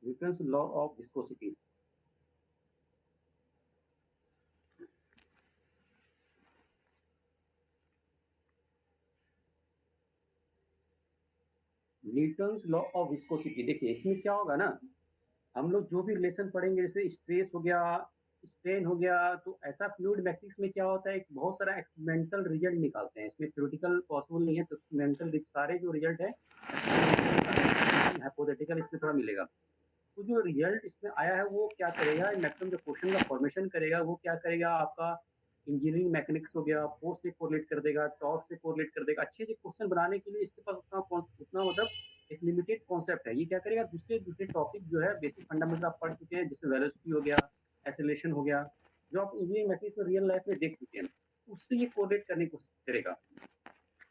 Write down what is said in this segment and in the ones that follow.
Newton's law of viscosity. Newton's law of viscosity, देखिए इसमें क्या होगा ना, हम लोग जो भी रिलेशन पढ़ेंगे, जैसे स्ट्रेस हो गया, स्ट्रेन हो गया, तो ऐसा फ्लूइड मैट्रिक्स में क्या होता है, बहुत सारा एक्सपेरिमेंटल रिजल्ट निकालते हैं। इसमें थ्योरेटिकल पॉसिबल नहीं है, तो एक्सपेरिमेंटल सारे जो रिजल्ट है हाइपोथेटिकल इसमें थोड़ा मिलेगा। तो जो रिजल्ट इसमें आया है वो क्या करेगा, मैक्सिमम जो क्वेश्चन का फॉर्मेशन करेगा वो क्या करेगा, आपका इंजीनियरिंग मैकेनिक्स हो गया, फोर्स से कोरिलेट कर देगा, टॉर्क से कोरिलेट कर देगा। अच्छे अच्छे क्वेश्चन बनाने के लिए इसके पास उतना मतलब एक लिमिटेड कॉन्सेप्ट है। ये क्या करेगा, दूसरे दूसरे टॉपिक जो है बेसिक फंडामेंटल आप पढ़ चुके हैं, जैसे वेलोसिटी हो गया, एक्सेलरेशन हो गया, जो आप इंजीनियरिंग मैकेनिक्स में रियल लाइफ में देख चुके हैं, उससे ये कोरिलेट करने की कोशिश करेगा।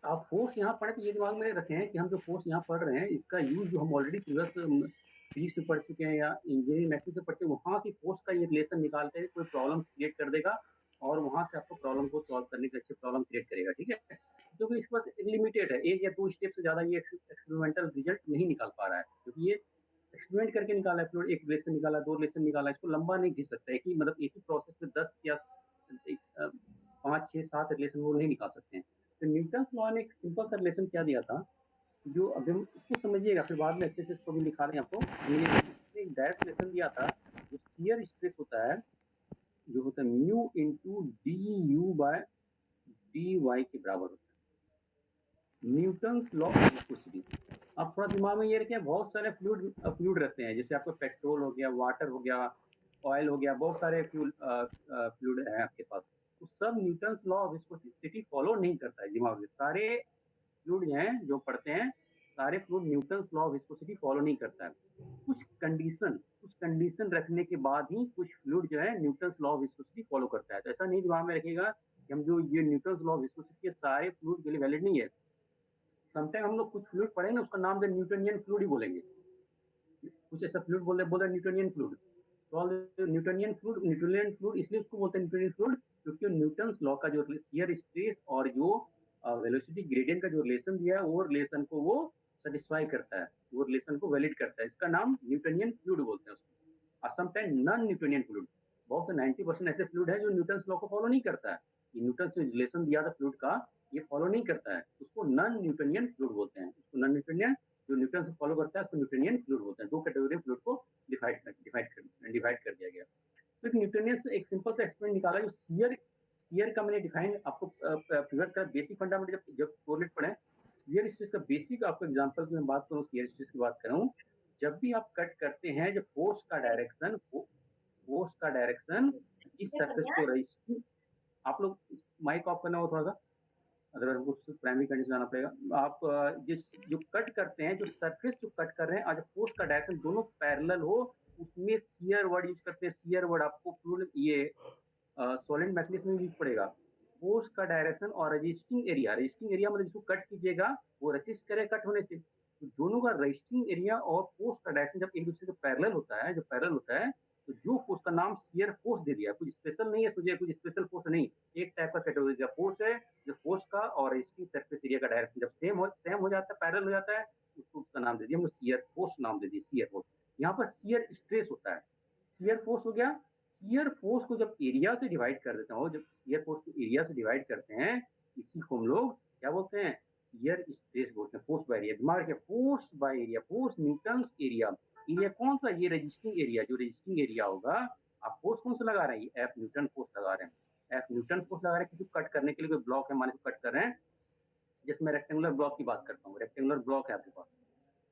आप फोर्स यहाँ पढ़े तो ये दिमाग में रखें कि हम जो फोर्स यहाँ पढ़ रहे हैं, इसका यूज जो हम ऑलरेडी प्रीवियस फिजिक्स में पढ़ चुके हैं या इंजीनियरिंग मैथमेटिक्स में पढ़ते हैं, वहाँ से फोर्स का ये रिलेशन निकाल के कोई प्रॉब्लम क्रिएट कर देगा और वहाँ से आपको प्रॉब्लम को सॉल्व करने के अच्छे प्रॉब्लम क्रिएट करेगा। ठीक है, क्योंकि इसके पास लिमिटेड है, एक या दो स्टेप से ज़्यादा ये एक्सपेरिमेंटल रिजल्ट नहीं निकाल पा रहा है, क्योंकि ये एक्सपेरिमेंट करके निकाला है, फ्लूइड एक रिलेशन निकाला, दो रिलेशन निकाला, इसको लंबा नहीं खींच सकता है कि मतलब एक ही प्रोसेस में 10 या 5 6 7 रिलेशन वो नहीं निकाल सकते हैं। तो न्यूटन्स लॉ ने एक सिंपल सा रिलेशन क्या दिया था, जो अभी हम इसको समझिएगा, फिर बाद में अच्छे से इसको भी लिखा रहे हैं आपको। एक डायरेक्ट रिलेशन दिया था, जो शियर स्ट्रेस होता है, जो होता है mu into D you by D Y के बराबर होता है, न्यूटन्स लॉ ऑफ विस्कोसिटी। आप थोड़ा दिमाग में ये रखें, बहुत सारे फ्लूइड फ्लूइड रहते हैं, जैसे आपको पेट्रोल हो गया, वाटर हो गया, ऑयल हो गया, बहुत सारे फ्लूइड है आपके पास। तो सब Newton's law of viscosity follow नहीं करता है। दिमाग में सारे फ्लूइड हैं जो पढ़ते हैं, सारे fluid Newton's law of viscosity follow नहीं करता है। कुछ कंडीशन रखने के बाद ही कुछ फ्लूइड जो है Newton's law of viscosity follow करता है। तो ऐसा नहीं दिमाग में रखिएगा कि हम जो ये न्यूटन्स लॉ ऑफ विस्कोसिटी के सारे फ्लूइड के लिए वैलिड नहीं है। समटाइम हम लोग कुछ फ्लूइड पढ़ेंगे, उसका नाम जो न्यूटनियन फ्लूइड ही बोलेंगे, कुछ ऐसा फ्लूइड बोल न्यूटनियन फ्लूइड। तो न्यूटनियन फ्लूइड इसलिए उसको बोलते हैं न्यूटनियन फ्लूइड, क्योंकि न्यूटन्स लॉ का जो शियर स्ट्रेस और जो वेलोसिटी ग्रेडियंट का जो रिलेशन दिया है, वो रिलेशन को वो सेटिस्फाई करता है, वो रिलेशन को वैलिड करता है। इसका नाम न्यूटनियन फ्लूइड बोलते हैं उसको। और समटाइम नॉन न्यूटनियन फ्लूइड, बहुत से 90% ऐसे फ्लूइड है जो न्यूटन्स लॉ को फॉलो नहीं करता है। ये न्यूटन से रिलेशन दिया था फ्लूइड का, ये फॉलो नहीं करता है, उसको नॉन न्यूटनियन फ्लूइड बोलते हैं। उसको नॉन न्यूटनियन, जो न्यूटन से फॉलो करता है उसको न्यूटनियन फ्लूइड बोलते हैं। दो कैटेगरी फ्लूइड को डिवाइड कर दिया गया। तो एक न्यूटनियन से एक सिंपल सा एक्सपेरिमेंट निकाला, जो शियर का मैंने डिफाइन आपको प्रीवियस का बेसिक फंडामेंटल जब कोरिलेट पढ़े, शियर स्ट्रेस का बेसिक आपको एग्जांपल की मैं बात करूं, शियर स्ट्रेस की बात करूं, जब भी आप कट करते हैं, जो फोर्स का डायरेक्शन इस सरफेस को रजिस्टिंग, आप लोग माइक ऑफ करना हो थोड़ा सा, अदरवाइज हमको प्राइमरी कंडीशन जाना पड़ेगा। आप जिस जो कट करते हैं, जो सरफेस जो कट कर रहे हैं और जो फोर्स का डायरेक्शन दोनों पैरेलल हो, उसमें शियर वर्ड यूज करते हैं। शियर वर्ड आपको फ्लूइड ये सॉलिड मैकेनिक्स में यूज पड़ेगा। फोर्स का डायरेक्शन और रजिस्टिंग एरिया मतलब जिसको कट कीजिएगा वो रजिस्ट करे कट होने से। तो दोनों का रजिस्टिंग एरिया और फोर्स का डायरेक्शन जब एक दूसरे के पैरेलल होता है, तो जो फोर्स का नाम शियर फोर्स दे दिया, कुछ स्पेशल नहीं है, सोचिए कुछ स्पेशल फोर्स नहीं, एक टाइप का कैटेगरी का फोर्स है। जो फोर्स का और रजिस्टिंग सरफेस एरिया का डायरेक्शन जब सेम हो जाता है, पैरेलल हो जाता है, उसको उसका नाम दे दिया हम शियर फोर्स, नाम दे दिया शियर फोर्स। यहाँ पर शियर स्ट्रेस होता है, शियर फोर्स हो गया। शियर फोर्स को जब एरिया से डिवाइड कर देते हो, जब शियर फोर्स को एरिया से डिवाइड करते हैं, इसी को हम लोग क्या बोलते हैं, शियर स्ट्रेस बोलते हैं। फोर्स बाय एरिया, दिमाग रखिए, force by area, force Newton's area. Area कौन सा, ये रजिस्टिंग एरिया, जो रजिस्टिंग एरिया होगा, आप फोर्स कौन सा लगा रहे हैं, एफ न्यूटन फोर्स लगा रहे हैं, एफ न्यूटन फोर्स लगा रहे हैं। किसी को कट करने के लिए कोई ब्लॉक है, मान लीजिए कट कर रहे हैं, जिसमें रेक्टेंगुलर ब्लॉक की बात करता हूँ, रेक्टेंगुलर ब्लॉक है आपके पास,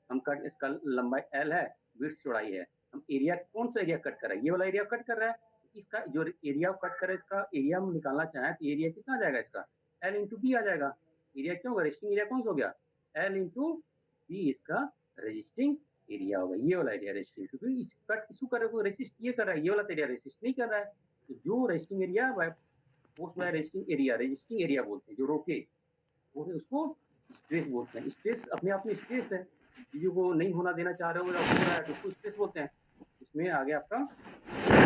हम कट, इसका लंबाई एल है, विड्थ चौड़ाई है, हम एरिया कौन सा एरिया कट कर रहा है, ये वाला एरिया कट कर रहा है। इसका जो एरिया कट कर रहा है, इसका एरिया हम निकालना चाहें तो एरिया कितना आ जाएगा, इसका एल इंटू बी आ जाएगा। एरिया क्यों होगा, रजिस्टिंग एरिया कौन सा हो गया, एल इंटू बी, इसका रजिस्टिंग एरिया होगा। ये वाला एरिया रजिस्टिंग, क्योंकि इस कट इसको कर रहा है, रजिस्ट ये कर रहा है, ये वाला एरिया रजिस्ट नहीं कर रहा है। तो जो रजिस्टिंग एरिया पोस्ट में रजिस्टिंग एरिया बोलते हैं, जो रोके वो उसको स्ट्रेस बोलते हैं। स्ट्रेस अपने आप में स्ट्रेस है, चीज़ों को नहीं होना देना चाह रहे हो या हो रहा है तो उसको स्ट्रेस बोलते हैं। इसमें आगे आपका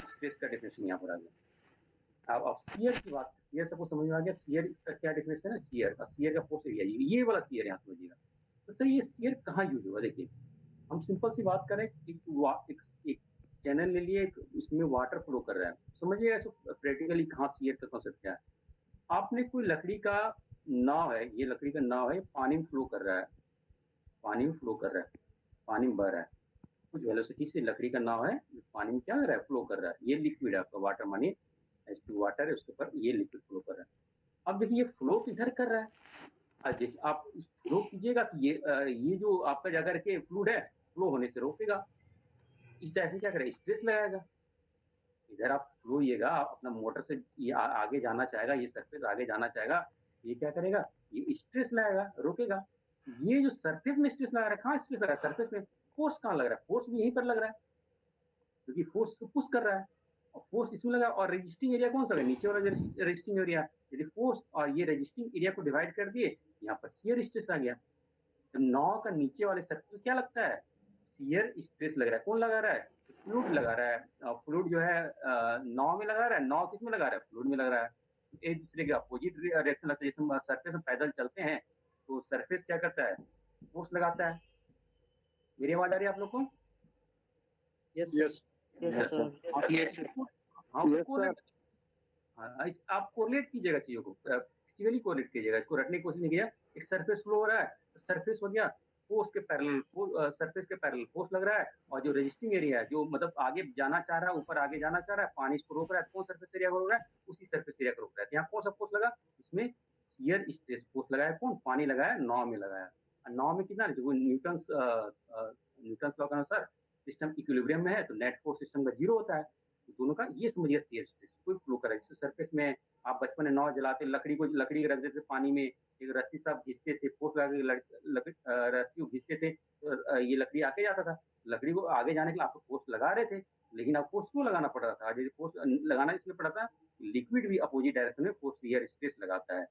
स्ट्रेस का डेफिनेशन यहाँ पर आ गया। अब शियर की बात, शियर सबको समझ में आ गया, शियर का क्या डेफिनेशन है, शियर का फोर्स एरिया, ये वाला शियर यहाँ समझिएगा। तो सर ये शियर कहाँ यूज होगा, देखिए हम सिंपल सी बात करें, एक चैनल ले लिए, एक उसमें वाटर फ्लो कर रहा है, समझिए ऐसे प्रैक्टिकली कहाँ शियर का कॉन्सेप्ट क्या है। आपने कोई लकड़ी का नाव है, ये लकड़ी का नाव है, पानी में फ्लो कर रहा है, पानी में फ्लो कर रहा है, पानी में बह रहा है, कुछ वेलोसिटी से लकड़ी का नाव है, पानी में क्या कर रहा है, फ्लो कर रहा है। ये लिक्विड है आपका, वाटर मानिए H2 वाटर है, उसके ऊपर ये लिक्विड फ्लो कर रहा है। अब देखिए ये फ्लो किधर कर रहा है। जैसे आप फ्लो कीजिएगा कि ये जो आपका जाकर के फ्लूइड है, फ्लो होने से रोकेगा। इस टाइप से क्या करेगा, स्ट्रेस लगाएगा। इधर आप फ्लो होइएगा, अपना मोटर से ये आगे जाना चाहेगा, ये सरफेस आगे जाना चाहेगा, ये क्या करेगा, ये स्ट्रेस लगाएगा, रोकेगा। ये जो सरफेस में स्ट्रेस लगा रहा है, कहाँ स्ट्रेस लगा रहा है सरफेस में, फोर्स कहाँ लग रहा है, फोर्स भी यहीं पर लग रहा है, क्योंकि फोर्स को पुश कर रहा है, और फोर्स इसमें लगा, और रेजिस्टिंग एरिया कौन सा है, नीचे वाला रेजिस्टिंग एरिया। यदि फोर्स और ये रेजिस्टिंग एरिया को डिवाइड कर दिए, यहाँ पर शियर स्ट्रेस आ गया। तो नाव का नीचे वाले सरफेस क्या लगता है, शियर स्ट्रेस लग रहा है। कौन लगा रहा है, फ्लूइड लगा रहा है। फ्लूइड जो है नाव में लगा रहा है, नाव किस में लगा रहा है, फ्लूइड में लग रहा है। एक दूसरे के अपोजिट रिएक्शन लगता है। जैसे सरफेस में पैदल चलते हैं, तो सरफेस क्या करता है, फोर्स लगाता है। मेरी आवाज आ रही है आप लोग को। यस यस यस सर हाँ, ये हाँ यस उसको सर। आप कोरिलेट कीजिएगा चीजों को, फिजिकली कोरिलेट कीजिएगा, इसको रटने की कोशिश नहीं किया। एक सरफेस फ्लो हो रहा है, तो सरफेस हो गया, फोर्स के पैरेलल, सरफेस के पैरेलल फोर्स लग रहा है, और जो रेजिस्टिंग एरिया है, जो मतलब आगे जाना चाह रहा है, ऊपर आगे जाना चाह रहा है, पानी इसको रोक रहा है, कौन सरफेस एरिया को रोक रहा है, उसी सरफेस एरिया को रोक रहा है। यहाँ कौन सा फोर्स लगा, इसमें शियर स्ट्रेस फोर्स लगाया, कौन, पानी लगाया, नाव में लगाया। नाव में कितना, न्यूटन लॉ के अनुसार सिस्टम इक्विलिब्रियम में है, तो नेट फोर्स सिस्टम का जीरो होता है। दोनों का ये समझिए शियर स्ट्रेस, कोई फ्लो कर रहा है। जैसे सरफेस में आप बचपन में नाव जलाते, लकड़ी रख देते पानी में, एक रस्सी से आप घिसते थे, फोर्स लगा के रस्सी को घिसते थे, तो ये लकड़ी आगे जाता था। लकड़ी को आगे जाने के लिए आप फोर्स लगा रहे थे, लेकिन अब फोर्स क्यों लगाना पड़ रहा था, जैसे फोर्स लगाना इसलिए पड़ा था, लिक्विड भी अपोजिट डायरेक्शन में फोर्स शियर स्ट्रेस लगाता है।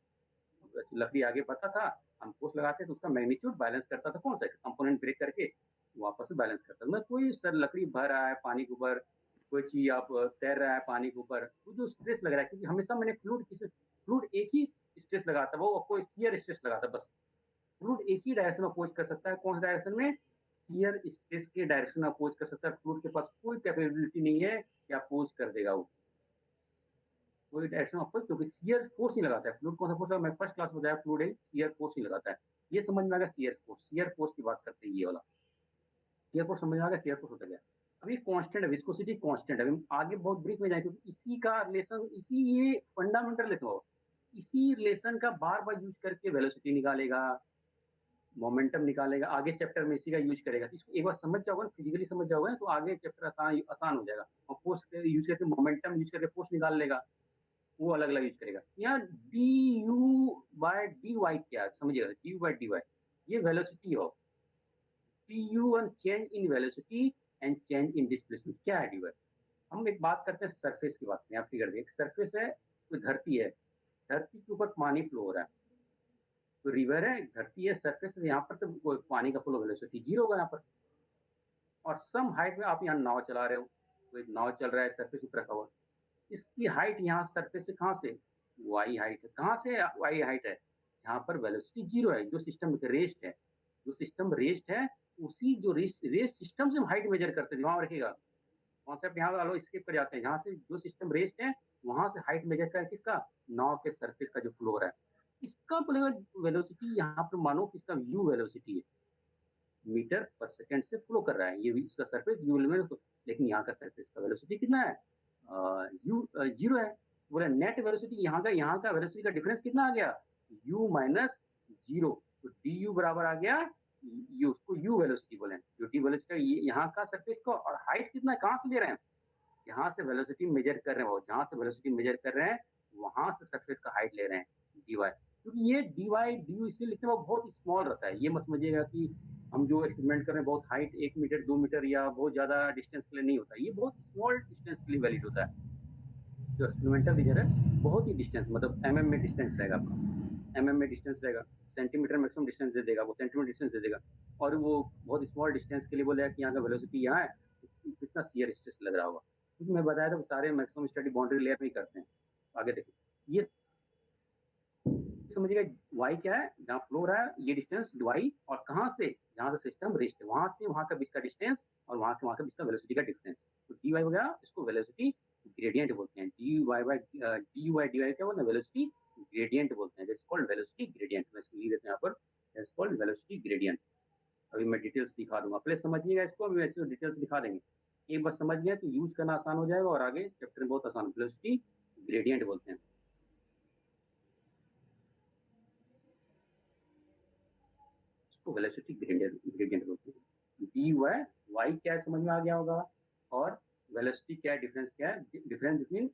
लकड़ी आगे बढ़ता था, हम फोर्स लगाते तो उसका मैग्नीट्यूड बैलेंस करता था, कौन सा कंपोनेंट ब्रेक करके वापस से बैलेंस करता था। मैं कोई सर लकड़ी भर रहा है पानी के ऊपर, कोई चीज आप तैर रहा है पानी के ऊपर, तो जो स्ट्रेस लग रहा है, क्योंकि हमेशा मैंने फ्लूइड एक ही स्ट्रेस लगाता है, वो कोई शियर स्ट्रेस लगाता है बस। फ्लूइड एक ही डायरेक्शन में अपोज कर सकता है, कौन सा डायरेक्शन में, शियर स्ट्रेस के डायरेक्शन में अपोज कर सकता है। फ्लूइड के पास कोई कैपेबिलिटी नहीं है कि अपोज कर देगा वो कोई डायरेक्शन अपोज, क्योंकि शियर फोर्स नहीं लगाता है। फ्लूइड कौन सा फोर्स है, मैं फर्स्ट क्लास में बताया, फ्लूइड है शियर फोर्स नहीं लगाता है। ये समझ में आ गया, शियर फोर्स की बात करते हैं, ये वाला शियर फोर्स समझ में आ गया, शियर फोर्स होता गया। अभी कांस्टेंट है, विस्कोसिटी कांस्टेंट है, आगे बहुत ब्रीफ में जाए, क्योंकि इसी का रिलेशन, इसी ये फंडामेंटल रिलेशन हो, इसी रिलेशन का बार बार यूज करके वेलोसिटी निकालेगा, मोमेंटम निकालेगा, आगे चैप्टर में इसी का यूज करेगा। तो इसको एक बार समझ जाओगे, फिजिकली समझ जाओगे, तो आगे चैप्टर आसान हो जाएगा। और फोर्स यूज करके, मोमेंटम यूज करके फोर्स निकाल लेगा, वो अलग अलग यूज करेगा। यहाँ D you by D Y क्या समझिएगा, D you by D Y ये वेलोसिटी हो, T U one change in velocity and change in displacement, क्या है डी वाई। हम एक बात करते हैं सरफेस की, बात करें आप फिगर, एक सरफेस है, कोई धरती है, धरती के ऊपर पानी फ्लो हो रहा है, तो रिवर है, धरती है, सरफेस है, यहाँ पर तो कोई पानी का फ्लो वेलोसिटी जीरो होगा यहाँ पर। और सम हाइट में आप यहाँ नाव चला रहे हो, तो एक नाव चल रहा है सरफेस ऊपर रखा हुआ, इसकी हाइट यहाँ सरफेस से कहाँ से, वाई हाइट है, कहाँ से वाई हाइट है, जहाँ पर वेलोसिटी जीरो है, जो सिस्टम रेस्ट है, जो सिस्टम रेस्ट है, उसी जो रेस्ट सिस्टम से हम हाइट मेजर करते हैं, वहां रखेगा कॉन्सेप्ट, यहाँ वालों स्किप कर जाते हैं, जहाँ से जो सिस्टम रेस्ट है, वहां से हाइट मेजर कर किसका, नाव के सरफेस का जो फ्लो हो रहा है, इसका बोलेगा वेलोसिटी, यहाँ पर मानो कि इसका यू वेलोसिटी है, मीटर पर सेकंड से फ्लो कर रहा है, ये इसका सरफेस यू में, लेकिन यहाँ का सरफेस का वेलोसिटी कितना है, यू जीरो है। बोले नेट वेलोसिटी यहाँ का वेलोसिटी का डिफरेंस कितना आ गया, यू माइनस जीरो, तो डी यू बराबर आ गया यू, उसको यू वेलोसिटी बोले, जो डी वेलोसिटी यहाँ का सरफेस का, और हाइट कितना है, कहाँ से ले रहे हैं, जहाँ से वेलोसिटी मेजर कर रहे हैं, वो जहाँ से वेलोसिटी मेजर कर रहे हैं, वहां से सरफेस का हाइट ले रहे हैं, डी वाई। क्योंकि ये डी वाई डी यू इसलिए लिखने में बहुत स्मॉल रहता है, ये मत समझिएगा कि हम जो एक्सपेरिमेंट कर रहे हैं बहुत हाइट 1 मीटर 2 मीटर या बहुत ज्यादा डिस्टेंस के लिए नहीं होता, ये बहुत स्मॉल डिस्टेंस के लिए वैलिड होता है। जो एक्सपेरिमेंटल रीजन है बहुत ही डिस्टेंस, मतलब एमएम में डिस्टेंस रहेगा आपका, एमएम में डिस्टेंस रहेगा, सेंटीमीटर मैक्सिमम डिस्टेंस दे देगा, वो सेंटीमीटर डिस्टेंस दे देगा, और वो बहुत स्मॉल डिस्टेंस के लिए बोलेगा कि यहाँ का वेलोसिटी यहाँ है, तो कितना शियर स्ट्रेस लग रहा होगा। क्योंकि मैं बताया था सारे मैक्सिमम स्टडी बाउंड्री लेयर में ही करते हैं। आगे देखिए, ये समझिएगा y क्या है, जहाँ फ्लो रहा है ये डिस्टेंस y, और कहाँ से, जहाँ से सिस्टम रेस्ट है वहां से वहां का बीच का डिस्टेंस, और वहां के बीच का वेलोसिटी का डिफरेंस। तो dy हो गया, इसको वेलोसिटी ग्रेडियंट बोलते हैं। dy क्या बोलते हैं, वेलोसिटी ग्रेडियंट बोलते हैं, दैट्स कॉल्ड वेलोसिटी ग्रेडियंट। मैं इसको लिख देते हैं यहाँ पर, दैट्स कॉल्ड वेलोसिटी ग्रेडियंट। अभी मैं डिटेल्स दिखा दूंगा, पहले समझिएगा इसको, अभी मैं इसको डिटेल्स दिखा देंगे। एक बार समझ गए तो यूज करना आसान हो जाएगा, और आगे चैप्टर में बहुत आसान। वेलोसिटी ग्रेडियंट बोलते हैं इसको, वेलोसिटी ग्रेडियंट ग्रेडियंट बोलते हैं। डी वाई, वाई क्या है समझ में आ गया होगा, और वेलोसिटी क्या है, डिफरेंस क्या है, डिफरेंस बिटवीन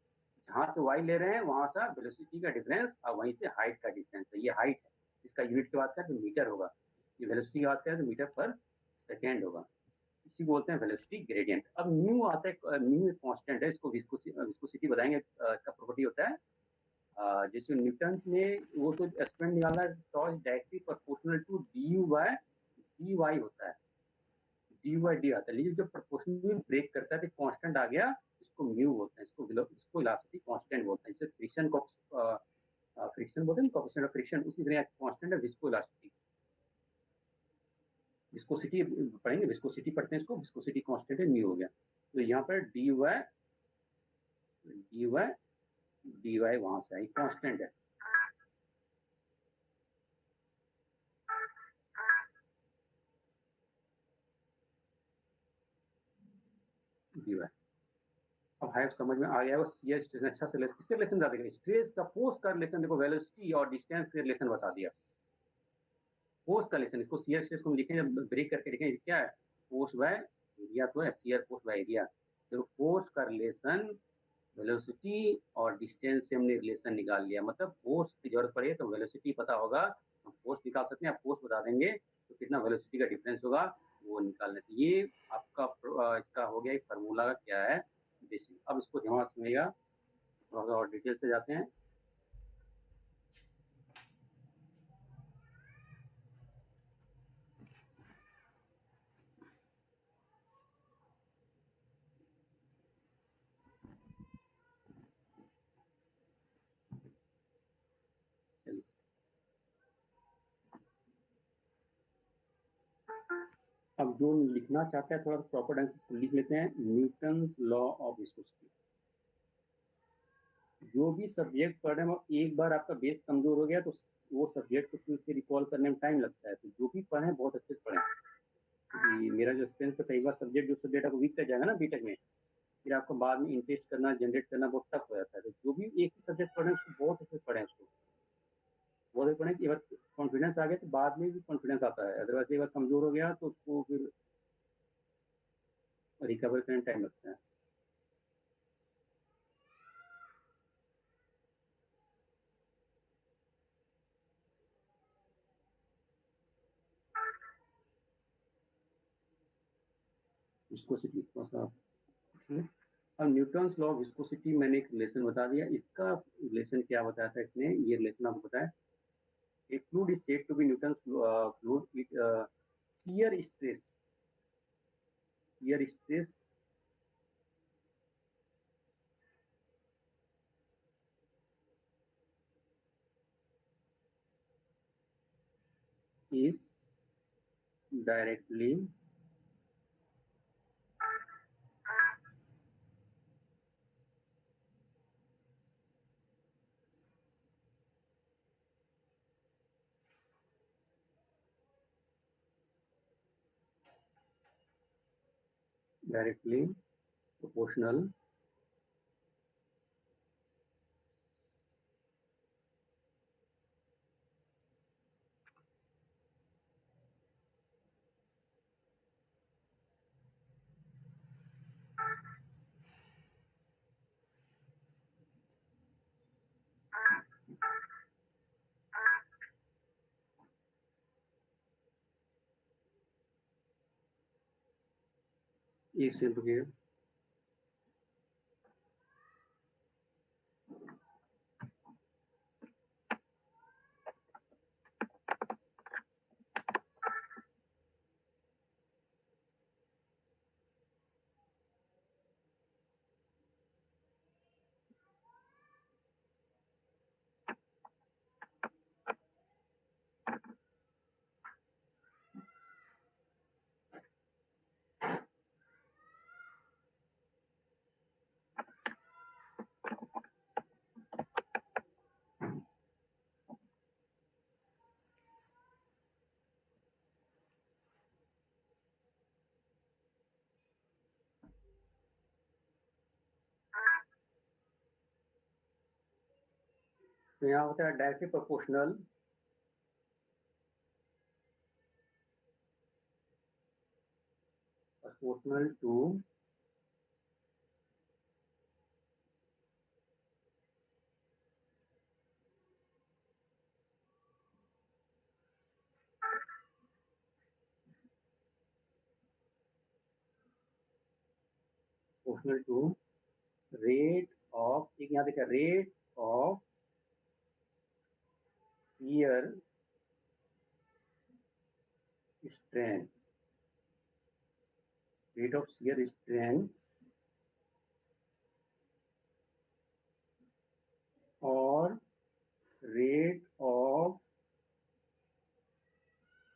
जहाँ से वाई ले रहे हैं वहां से वेलोसिटी का डिफरेंस, और वहीं से हाइट का डिफरेंस है, ये हाइट है। इसका यूनिट की बात करें तो मीटर होगा, ये वेलोसिटी की बात करें तो मीटर पर सेकेंड होगा। इसी को बोलते हैं वेलोसिटी ग्रेडियंट। अब न्यू आता है, न्यू एक कांस्टेंट है, इसको विस्कोसिटी बताएंगे। इसका प्रॉपर्टी होता है, जैसे न्यूटन ने वो तो एक्सपेरिमेंट निकाला, torch directly proportional to D Y होता है, डी वाई डी आता है, लेकिन जब प्रोपोर्शनल ब्रेक करता है तो कांस्टेंट आ गया, इसको म्यू बोलते हैं, इसको इलास्टिक कांस्टेंट बोलते हैं। इसे फ्रिक्शन को फ्रिक्शन बोलते हैं, कोएफिशिएंट ऑफ फ्रिक्शन, उसी तरह कांस्टेंट है विस्को इलास्टिक। विस्कोसिटी पढ़ेंगे, विस्कोसिटी पढ़ते हैं इसको, विस्कोसिटी कांस्टेंट है, म्यू हो गया। तो यहाँ पर डी वाई वहां से आई, कांस्टेंट है डी वाई। अब हाइव समझ में आ गया वो सीएच स्ट्रेस, अच्छा से किससे रिलेशन बता देगा, स्ट्रेस का फोर्स का रिलेशन, देखो वेलोसिटी और डिस्टेंस के रिलेशन बता दिया। फोर्स का रिलेशन, इसको सीयर स्ट्रेस को हम लिखें, जब ब्रेक करके लिखें क्या है, फोर्स बाय एरिया, तो है सीयर फोर्स बाय एरिया। तो फोर्स का रिलेशन वेलोसिटी और डिस्टेंस से हमने रिलेशन निकाल लिया, मतलब फोर्स की जरूरत पड़े तो वेलोसिटी पता होगा, हम फोर्स निकाल सकते हैं, आप फोर्स बता देंगे तो कितना वेलोसिटी का डिफरेंस होगा वो निकालना चाहिए। ये आपका इसका हो गया, फार्मूला का क्या है बेसिक। अब इसको ध्यान सुनिएगा, थोड़ा सा और डिटेल से जाते हैं। अब जो लिखना चाहता है थोड़ा सा प्रॉपर ढंग से लिख लेते हैं, न्यूटन लॉ ऑफ विस्कोसिटी। जो भी सब्जेक्ट पढ़ रहे हैं वो एक बार आपका बेस कमजोर हो गया तो वो सब्जेक्ट को फिर से रिकॉल करने में टाइम लगता है, तो जो भी पढ़े बहुत अच्छे से पढ़ें। मेरा जो एक्सपीरियंस है, कई बार सब्जेक्ट जो सब्जेक्ट आपको वीक कर जाएगा ना बीटेक में, फिर आपको बाद में इंटरेस्ट करना, जनरेट करना बहुत टफ हो जाता है। तो जो भी एक ही सब्जेक्ट पढ़े उसको बहुत अच्छे से पढ़ें, उसको बहुत अच्छे पढ़ें, एक बार कॉन्फिडेंस आ गया तो बाद में भी कॉन्फिडेंस आता है, अदरवाइज एक बार कमजोर हो गया तो उसको फिर रिकवर करने में टाइम लगता है। विस्कोसिटी थोड़ा सा, अब न्यूटन्स लॉ ऑफ विस्कोसिटी मैंने एक रिलेशन बता दिया, इसका रिलेशन क्या बताया था इसने, ये रिलेशन आपको बताया। A fluid is said to be Newton's fluid with shear stress. Shear stress is directly proportional एक सेकंड रुकिए। तो यहाँ होता है directly proportional to rate of, एक यहाँ देखा, rate of shear strength, rate of shear strength और rate of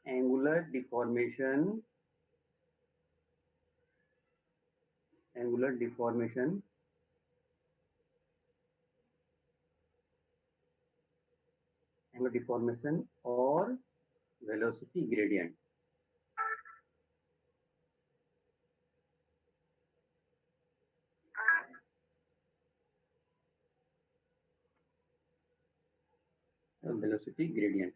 angular deformation, angular deformation और velocity gradient. Velocity gradient.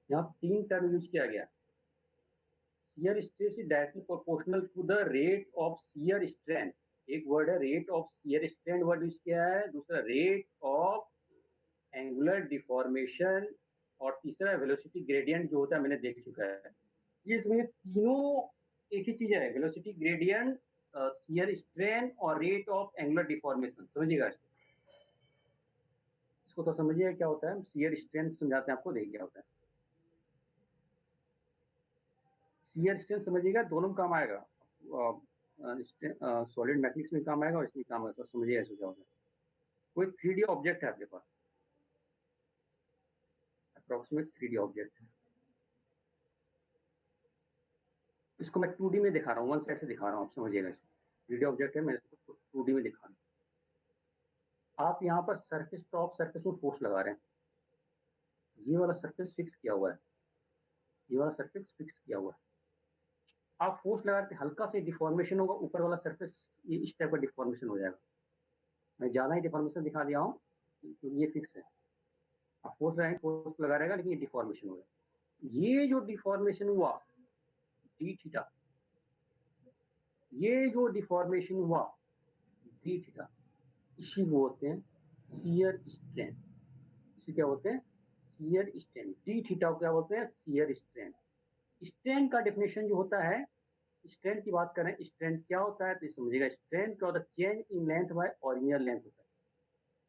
यहाँ 3 टर्म यूज किया गया. shear stress is directly proportional to the rate of shear strength. एक word है rate of shear strength word use किया है, दूसरा रेट ऑफ एंगुलर डिफॉर्मेशन और तीसरा वेलोसिटी ग्रेडियंट जो होता है मैंने देख चुका है. ये इसमें तीनों एक ही चीज है, वेलोसिटी ग्रेडियंट, shear strength और रेट ऑफ एंगुलर डिफॉर्मेशन. समझिएगा इसको तो समझिए क्या होता है. shear strength समझाते हैं आपको, देखिए क्या होता है. shear strength समझिएगा, दोनों में काम आएगा, सॉलिड मैकेनिक्स में काम आएगा और इसमें काम आएगा. समझिए ऐसे क्या होता है. कोई 3D ऑब्जेक्ट है आपके पास, अप्रोक्सीमेट 3D ऑब्जेक्ट है, इसको मैं 2D में दिखा रहा हूँ, वन साइड से दिखा रहा हूँ, आप समझिएगा. इसको 3D ऑब्जेक्ट है, मैं इसको 2D में दिखा रहा हूँ. आप यहाँ पर सरफेस, टॉप सरफेस में फोर्स लगा रहे हैं, ये वाला सरफेस फिक्स किया हुआ है, ये वाला सरफेस फिक्स किया हुआ है. आप फोर्स लगा के हल्का से डिफॉर्मेशन होगा, ऊपर वाला सरफेस ये इस टाइप का डिफॉर्मेशन हो जाएगा. मैं ज़्यादा ही डिफॉर्मेशन दिखा दिया हूँ क्योंकि ये फिक्स है. आप फोर्स लगाएंगे, फोर्स लगा रहेगा, लेकिन ये डिफॉर्मेशन होगा. ये जो डिफॉर्मेशन हुआ डी थीटा, ये जो डिफॉर्मेशन हुआ डी थीटा, इसी को होते हैं shear strength. इसी क्या होते हैं, shear strength. डी थीटा को क्या बोलते हैं, shear strength. स्ट्रेंथ का डेफिनेशन जो होता है, स्ट्रेंथ की बात करें, स्ट्रेंथ क्या होता है तो समझिएगा. स्ट्रेंथ क्या होता है, change in length bye original length होता है.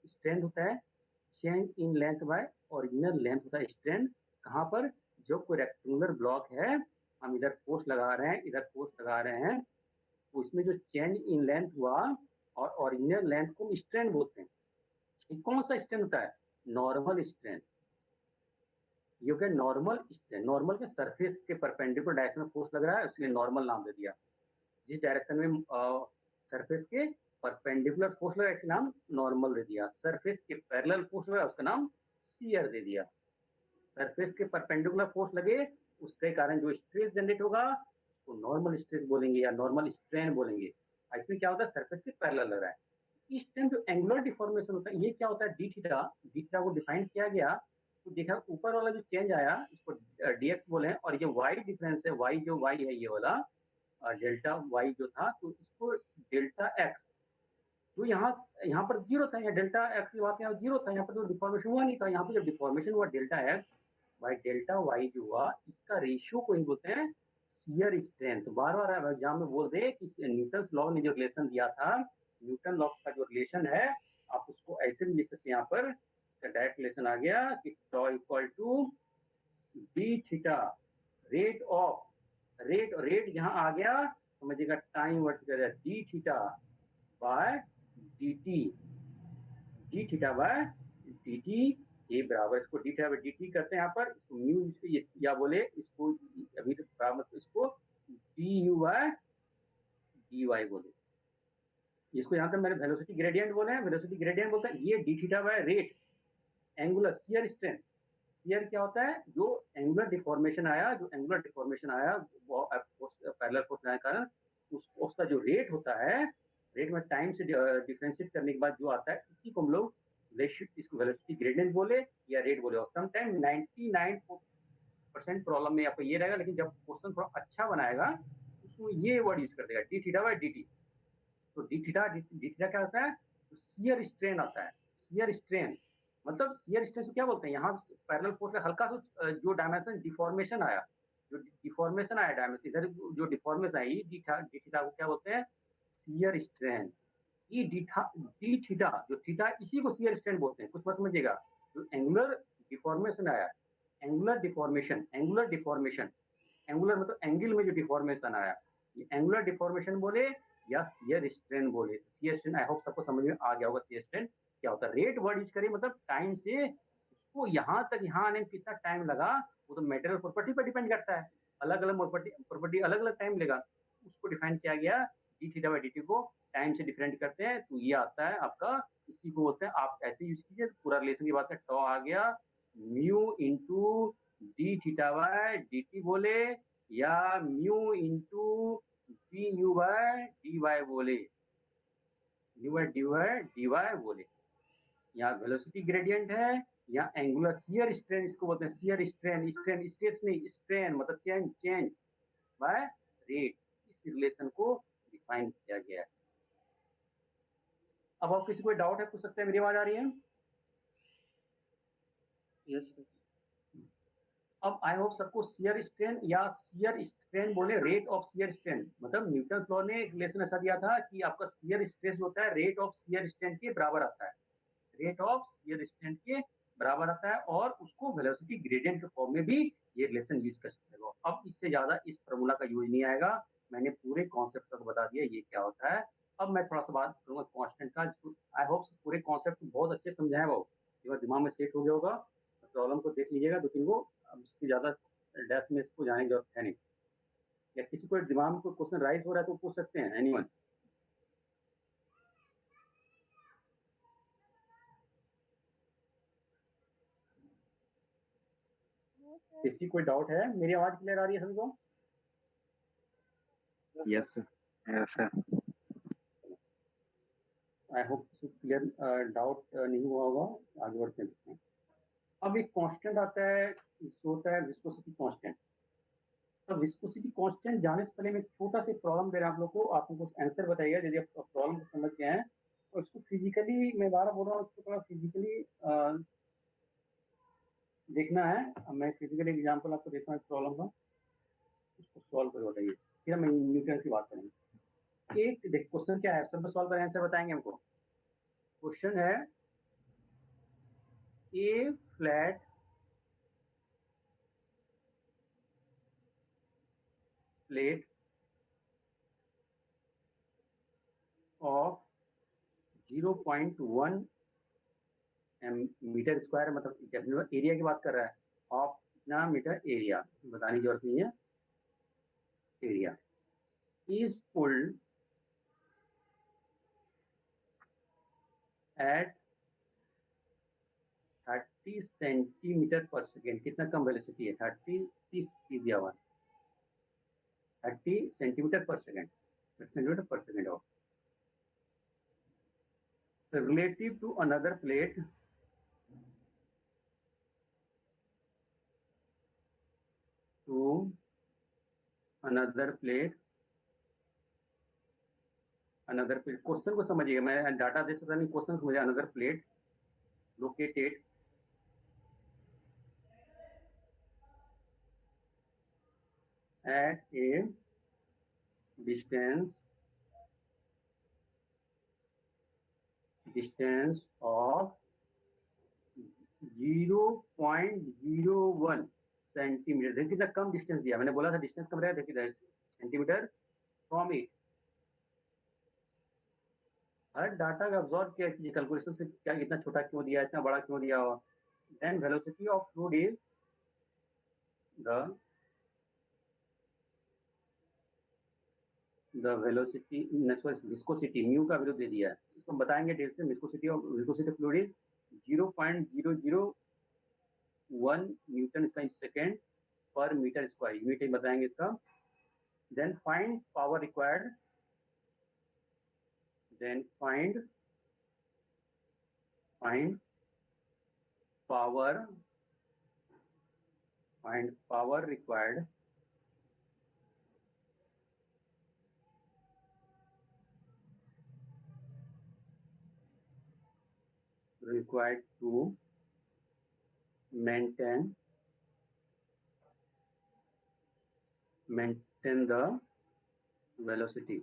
स्ट्रेंथ होता है change in length bye original length होता है. स्ट्रेंथ कहाँ पर, जो कोई रेक्टेंगुलर ब्लॉक है, हम इधर फोर्स लगा रहे हैं, इधर फोर्स लगा रहे हैं, उसमें जो चेंज इन लेंथ हुआ और ओरिजिनल लेंथ को स्ट्रेंथ बोलते हैं. ये कौन सा स्ट्रेंथ होता है, नॉर्मल स्ट्रेंथ. ये क्या, नॉर्मल स्ट्रेंथ. नॉर्मल के सरफेस के परपेंडिकुलर डायरेक्शन में फोर्स लग रहा है, इसलिए नॉर्मल नाम दे दिया. जिस डायरेक्शन में सरफेस के परपेंडिकुलर फोर्स लगा, इसका नाम नॉर्मल दे दिया. सरफेस के पैरेलल फोर्स लगा, उसका नाम शियर दे दिया. सरफेस के परपेंडिकुलर फोर्स लगे, उसके कारण जो स्ट्रेस जनरेट होगा उसको नॉर्मल स्ट्रेस बोलेंगे या नॉर्मल स्ट्रेन बोलेंगे. इसमें क्या होता है, सरफेस के पैरेलल लग रहा है. इस टाइम जो एंगुलर डिफॉर्मेशन होता है, ये क्या होता है, डी थीटा. डी थीटा को डिफाइन किया गया तो देखा ऊपर वाला जो चेंज आया इसको dx बोले, और ये y डिफरेंस है, y जो y है ये वाला डेल्टा y जो था, तो इसको डेल्टा x, जो यहाँ यहाँ पर जीरो था, यहाँ डेल्टा x की बात यहाँ जीरो था, यहाँ पर तो डिफॉर्मेशन हुआ नहीं था. यहाँ पर जब डिफॉर्मेशन हुआ delta x by delta y जो हुआ, इसका रेशियो को ही बोलते हैं शियर स्ट्रेंथ. बार बार एग्जाम में बोल दे कि न्यूटन लॉ ने जो रिलेशन दिया था, न्यूटन लॉ का जो रिलेशन है, आप उसको ऐसे भी लिख सकते हैं. यहाँ पर डायरेक्ट रिलेशन आ गया कि tau equal to d theta rate of rate rate यहाँ आ गया, समझिएगा टाइम वर्क कर d theta by D t, d theta by D t, ये बराबर इसको d theta by D t करते हैं यहाँ पर, इसको म्यू या बोले इसको अभी तो बराबर इसको D you by D Y बोले, इसको यहाँ तक मैंने वेलोसिटी ग्रेडियंट बोले हैं, वेलोसिटी ग्रेडियंट बोलता है ये D theta by rate angular shear strength. Shear क्या होता है, जो एंगुलर डिफॉर्मेशन आया, जो एंगुलर डिफॉर्मेशन आया वो पैरेलल फोर्स के कारण उसका जो रेट होता है, रेट में टाइम से डिफरेंशिएट करने के बाद जो आता है, इसी को हम लोग इसको वेलोसिटी ग्रेडियंट बोले या रेट बोले। और समटाइम 99% प्रॉब्लम में आपको ये रहेगा, लेकिन जब क्वेश्चन थोड़ा अच्छा बनाएगा उसमें ये वर्ड यूज कर देगा D theta by D T. तो डी थीटा क्या होता है, तो शियर स्ट्रेन आता है। शियर स्ट्रेन मतलब शियर स्ट्रेन से क्या बोलते हैं, यहाँ पैरेलल फोर्स का हल्का सा जो डायमेंशन डिफॉर्मेशन आया, जो डिफॉर्मेशन आया डायमेंशन इधर जो डिफॉर्मेशन आई डी थीटा को क्या बोलते हैं, शियर स्ट्रेन। ये डी थीटा जो थीटा इसी को शियर स्ट्रेन बोलते हैं। कुछ मत समझिएगा, जो एंगुलर डिफॉर्मेशन आया, एंगुलर डिफॉर्मेशन, एंगुलर मतलब एंगल में जो डिफॉर्मेशन आया, ये एंगुलर डिफॉर्मेशन बोले या शियर स्ट्रेन बोले। शियर स्ट्रेन आई होप सबको समझ में आ गया होगा शियर स्ट्रेन क्या होता है। रेट वर्ड यूज करिए मतलब टाइम से उसको यहाँ तक यहाँ आने में कितना टाइम लगा, वो तो मेटेरियल प्रॉपर्टी पर डिपेंड करता है, अलग अलग प्रॉपर्टी अलग अलग टाइम लेगा, उसको डिफाइन किया गया D theta by D T को टाइम से डिफरेंट करते हैं, तो ये आता है आपका, इसी को बोलते हैं, आप ऐसे यूज कीजिए पूरा रिलेशन की बात है, टॉ आ गया mu into D theta by D T बोले या mu into D you by D Y बोले, यू बाय डी वाई बोले। यहाँ वेलोसिटी ग्रेडियंट है, यहाँ एंगुलर शियर स्ट्रेन इसको बोलते हैं, शियर स्ट्रेन, स्ट्रेस नहीं स्ट्रेन मतलब चेंज बाय रेट, इस रिलेशन को डिफाइन किया गया है। अब आप किसी को डाउट है पूछ सकते हैं, मेरी आवाज आ रही है? Yes sir. अब आई होप सबको शियर स्ट्रेन या शियर स्ट्रेन बोले, रेट ऑफ शियर स्ट्रेन मतलब न्यूटन लॉ ने एक रिलेशन ऐसा दिया था कि आपका शियर स्ट्रेस होता है रेट ऑफ शियर स्ट्रेन के बराबर आता है, रेट ऑफ शियर स्ट्रेन के बराबर आता है, और उसको वेलोसिटी ग्रेडियंट के फॉर्म में भी ये रिलेशन यूज कर सकते हो। अब इससे ज्यादा इस फॉर्मूला का यूज नहीं आएगा, मैंने पूरे कॉन्सेप्ट तक बता दिया ये क्या होता है। अब मैं थोड़ा सा बात करूंगा कांस्टेंट का, आई होप पूरे कॉन्सेप्ट बहुत अच्छे समझाए वो, दिमाग में सेट हो गया होगा। प्रॉब्लम को देख लीजिएगा दो तीन को, अब इससे ज्यादा डेप्थ में इसको जाने की जरूरत है नहीं। या किसी को दिमाग में कोई क्वेश्चन राइज हो रहा है तो पूछ सकते हैं, एनीवन। किसी कोई डाउट है? मेरी आवाज क्लियर आ रही है सभी को? Yes sir. I hope clear, doubt नहीं हुआ होगा, आगे बढ़ते हैं। अब एक कांस्टेंट आता है, इसको होता है विस्कोसिटी कांस्टेंट। अब विस्कोसिटी कांस्टेंट जाने से पहले मैं छोटा सा प्रॉब्लम दे रहा हूं आप लोग को, आप लोग आंसर बताइएगा यदि आप प्रॉब्लम को समझ गए हैं। और इसको फिजिकली, मैं बार बोल रहा हूँ, इसको थोड़ा फिजिकली देखना है। अब मैं फिजिकली एग्जाम्पल आपको देता हूँ प्रॉब्लम का, उसको सॉल्व कर बताइए, फिर हम न्यूटन की बात करेंगे। एक देख क्वेश्चन क्या है, सब सॉल्व करें आंसर बताएंगे हमको। क्वेश्चन है a flat plate of 0.1 metre square, मतलब एरिया की बात कर रहा है, ऑफ कितना मीटर एरिया बताने की जरूरत नहीं है, area is pulled at 30 centimetre per second. कितना कम वेलोसिटी है, 30 दिया हुआ, 30 centimetre per second, centimetre per second of relative to another plate question को समझिए, मैं डाटा दे सकता नहीं, क्वेश्चन समझिए। Another plate located at a distance of 0.01 centimetre, देखिए कितना कम डिस्टेंस दिया, मैंने बोला था डिस्टेंस कम रहेगा, देखिए centimetre from it. Her data का अब्सॉर्ब किया कीजिए कैलकुलेशन से, क्या इतना छोटा क्यों दिया, इतना बड़ा क्यों दिया हो। Then velocity of fluid is the velocity, viscosity, mu का वैल्यू दे दिया है, इसको बताएंगे डेल से। विस्कोसिटी फ्लूइड इज 0.001 न्यूटन इसका second per metre square, unit बताएंगे इसका। Then find power required, then find power required to maintain the velocity।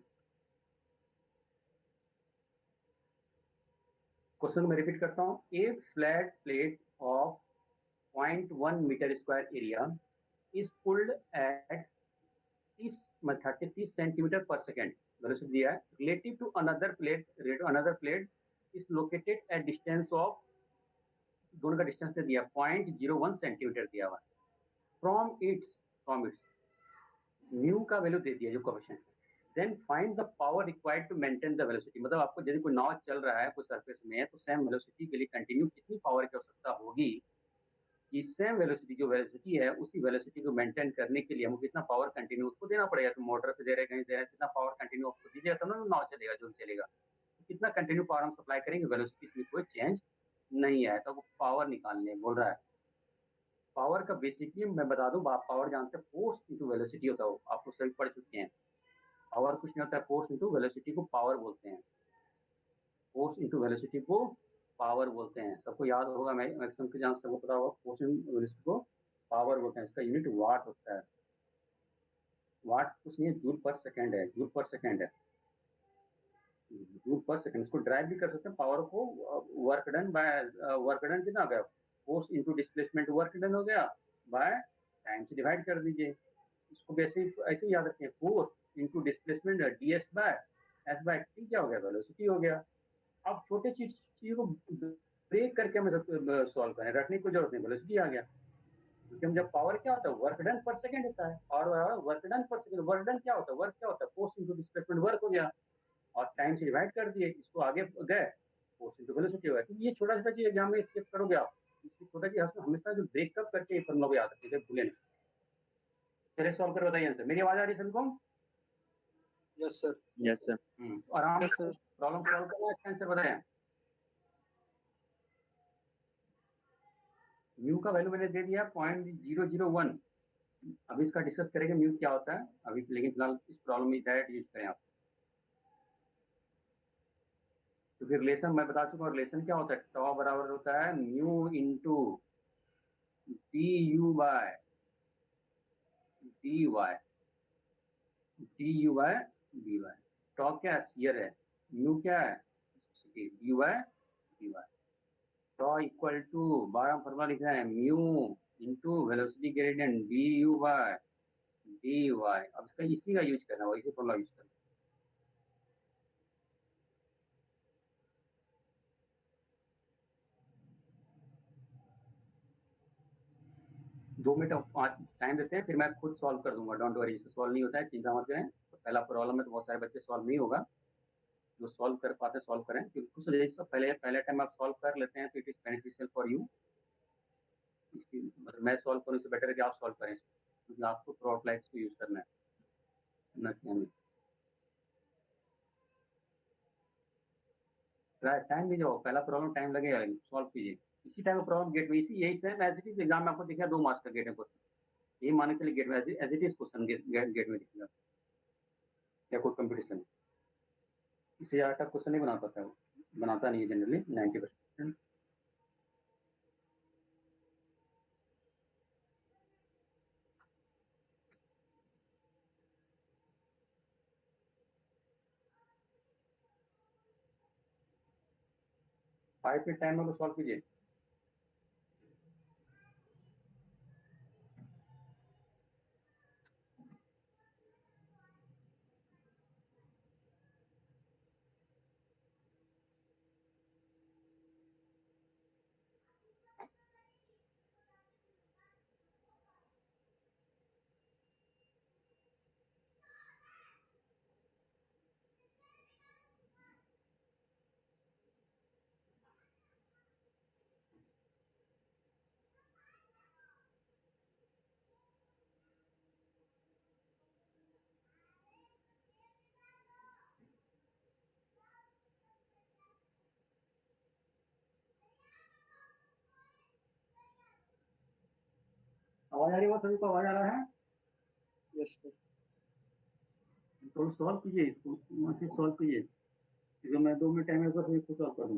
Question में रिपीट करता हूँ। A flat plate of 0.1 metre square area is pulled at 30 centimetre per second, velocity दिया है। Relative to another plate is located at distance of, दोनों का distance दे दिया 0.01 centimetre दिया हुआ। फ्रॉम इट्स म्यू का वैल्यू दे दिया जो coefficient. Then find the power required to maintain the velocity, मतलब आपको यदि कोई नाव चल रहा है कोई सरफेस में, तो सेम वेलोसिटी के लिए कंटिन्यू कितनी पावर की आवश्यकता होगी, कि सेम वेलोसिटी जो वेलोसिटी है उसी वेलोसिटी को मेंटेन करने के लिए हमको कितना पावर कंटिन्यू उसको देना पड़ेगा। तो मोटर से दे रहे कहीं दे रहे, कितना पावर कंटिन्यू आपको दीजिएगा तब ना नाव चलेगा, जो भी चलेगा। तो कितना कंटिन्यू पावर हम सप्लाई करेंगे, वेलोसिटी इसमें कोई चेंज नहीं है, तो पावर निकालने बोल रहा है। पावर का बेसिकली मैं बता दूं, आप पावर जानते हैं, फोर्स इंटू वेलोसिटी होता है, आपको सभी पढ़ चुके हैं। पावर कुछ नहीं होता है, फोर्स इंटू वेलोसिटी को पावर बोलते हैं, फोर्स इंटू वेलोसिटी को पावर बोलते हैं। सबको याद होगा, मैक्सिमम के जहाँ सबको पता होगा, फोर्स इंटू वेलोसिटी को पावर बोलते हैं। इसका यूनिट वाट होता है। वाट कुछ नहीं है, जूल पर सेकेंड है, जूल पर सेकेंड है, जूल पर सेकेंड। इसको ड्राइव भी कर सकते हैं पावर को। Work done by, work done कितना हो गया, force into displacement work done हो गया, बाय टाइम से डिवाइड कर दीजिए। इसको भी ऐसे ही याद रखें, force into displacement D S by T क्या हो गया, वेलोसिटी हो गया। अब छोटे चीज को ब्रेक करके हमें सॉल्व करें, रखने की जरूरत नहीं, वेलोसिटी आ गया। क्योंकि हम जब पावर क्या होता है, वर्क डन पर सेकंड होता है, और वर्क डन पर सेकंड, वर्क डन क्या होता है, वर्क क्या होता है, फोर्स इंटू डिस्प्लेसमेंट वर्क हो गया, और टाइम से डिवाइड कर दिए, इसको आगे गए, फोर्स इंटू वेलोसिटी हो गया। तो ये छोटा छोटा चीज एग्जाम में स्किप करोगे आप, इसकी छोटा चीज हमेशा जो ब्रेकअप करके फॉर्मूला को याद रखिए, भूले नहीं। चलिए सॉल्व कर बताइए आंसर। मेरी आवाज आ रही है सबको? Yes sir. Yes sir. आराम से प्रॉब्लम सॉल्व करना, इसका आंसर बताएं। म्यू का वैल्यू मैंने दे दिया 0.001। अभी इसका डिस्कस करेंगे म्यू क्या होता है अभी, लेकिन फिलहाल इस प्रॉब्लम में डायरेक्ट यूज करें आप। तो फिर रिलेशन मैं बता चुका हूँ, रिलेशन क्या होता है, टॉ बराबर होता है mu into D you by D y, d you by D y. Tau क्या है, शियर है, म्यू क्या है, d y d y. Tau equal to, 12 formula लिख रहे हैं, mu into velocity gradient d you by D y. अब इसका इसी का यूज करना, वही फॉर्मूला यूज करना। 2 मिनट टाइम देते हैं, फिर मैं खुद सॉल्व कर दूंगा, डोंट वरी। इससे सॉल्व नहीं होता है, चिंता मत करें। तो पहला प्रॉब्लम है तो बहुत सारे बच्चे सॉल्व नहीं होगा, जो सॉल्व कर पाते सॉल्व करें, क्योंकि कुछ जैसे पहले टाइम आप सॉल्व कर लेते हैं तो it is beneficial for you. मतलब मैं सॉल्व करूँ इससे बेटर है कि आप सॉल्व करें, क्योंकि आपको थ्रू आउट लाइफ को यूज करना है ना कि हमें। टाइम भी जाओ, पहला प्रॉब्लम टाइम लगेगा, लेकिन सॉल्व कीजिए। इसी टाइम का प्रॉब्लम गेट में, इसी यही same as it is exam में आपको दिखा 2 मार्क्स का गेट में क्वेश्चन, यही मानने के लिए गेट में as it is question GATE में दिखेगा, या कोई कंपटीशन। इससे ज़्यादा टफ क्वेश्चन नहीं बना पाता है, बनाता नहीं है जनरली 90%। फाइव मिनट टाइम में तो सॉल्व कीजिए। आवाज आ रही है? सभी को आवाज आ रहा है? Yes sir. तो सॉल्व कीजिए इसको, वहाँ से सॉल्व कीजिए, क्योंकि मैं 2 मिनट टाइम है, बस इसको सॉल्व कर दूँ।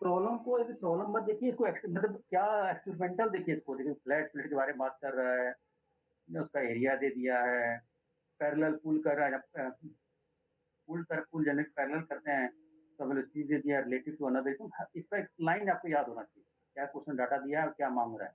प्रॉब्लम को एक प्रॉब्लम मत देखिए, इसको मतलब क्या एक्सपेरिमेंटल देखिए इसको। देखिए फ्लैट प्लेट के बारे में बात कर रहा है, उसका एरिया दे दिया है, पैरेलल पुल कर रहा है, पुल जनरेट पैरेलल करते हैं, तो वेलोसिटी दे दिया रिलेटिव टू अनदर। इसका एक लाइन आपको याद होना चाहिए, क्या क्वेश्चन डाटा दिया है और क्या मांग रहा है।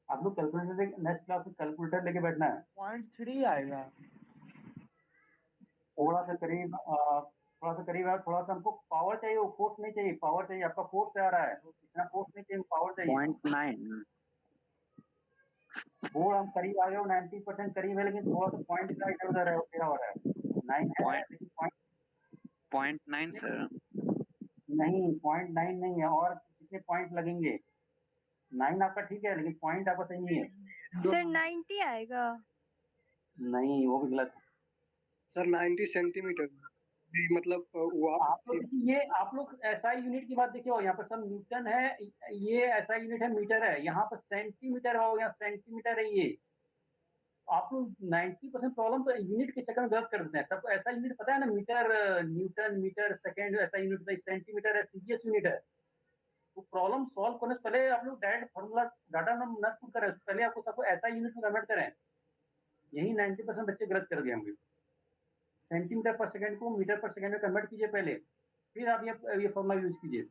आप लोग कैलकुलेटर नेक्स्ट क्लास में कैलकुलेटर लेके बैठना है। 0.3 आएगा। थोड़ा सा करीब है, थोड़ा सा हमको पावर चाहिए, वो फोर्स नहीं चाहिए, पावर चाहिए। आपका फोर्स से आ रहा है, इतना फोर्स नहीं चाहिए, पावर चाहिए। 0.9 वो हम करीब आ गए, 90% करीब है, लेकिन थोड़ा सा पॉइंट का इधर उधर है, तेरा हो रहा है। 9 है Point- लेकिन पॉइंट 0.9 सर। नहीं, 0.9 नहीं है, और कितने पॉइंट लगेंगे? 9 आपका ठीक है, लेकिन पॉइंट आपका सही नहीं है। सर 90 आएगा। नहीं, वो भी गलत है। सर 90 सेंटीमीटर मतलब वो आप लोग ये आप लोग एसआई यूनिट की बात देखिए, यहाँ पर सब न्यूटन है, ये एसआई यूनिट है, मीटर है, यहाँ पर सेंटीमीटर हो गया, सेंटीमीटर है ये। आप लोग 90% प्रॉब्लम तो यूनिट के चक्कर में गलत कर देते हैं। सबको ऐसा यूनिट पता है ना, मीटर, न्यूटन, मीटर सेकेंड, ऐसा यूनिट, सेंटीमीटर है, सीजीएस यूनिट है। तो प्रॉब्लम सॉल्व करने से पहले आप लोग डायरेक्ट फॉर्मूला डाटा न पुट करें, पहले आपको सबको ऐसा यूनिट में कन्वर्ट करें। यही 90% बच्चे गलत कर गए होंगे। सेंटीमीटर पर सेकंड को मीटर पर सेकंड में कन्वर्ट कीजिए पहले, फिर आप ये फॉर्मूला यूज कीजिए।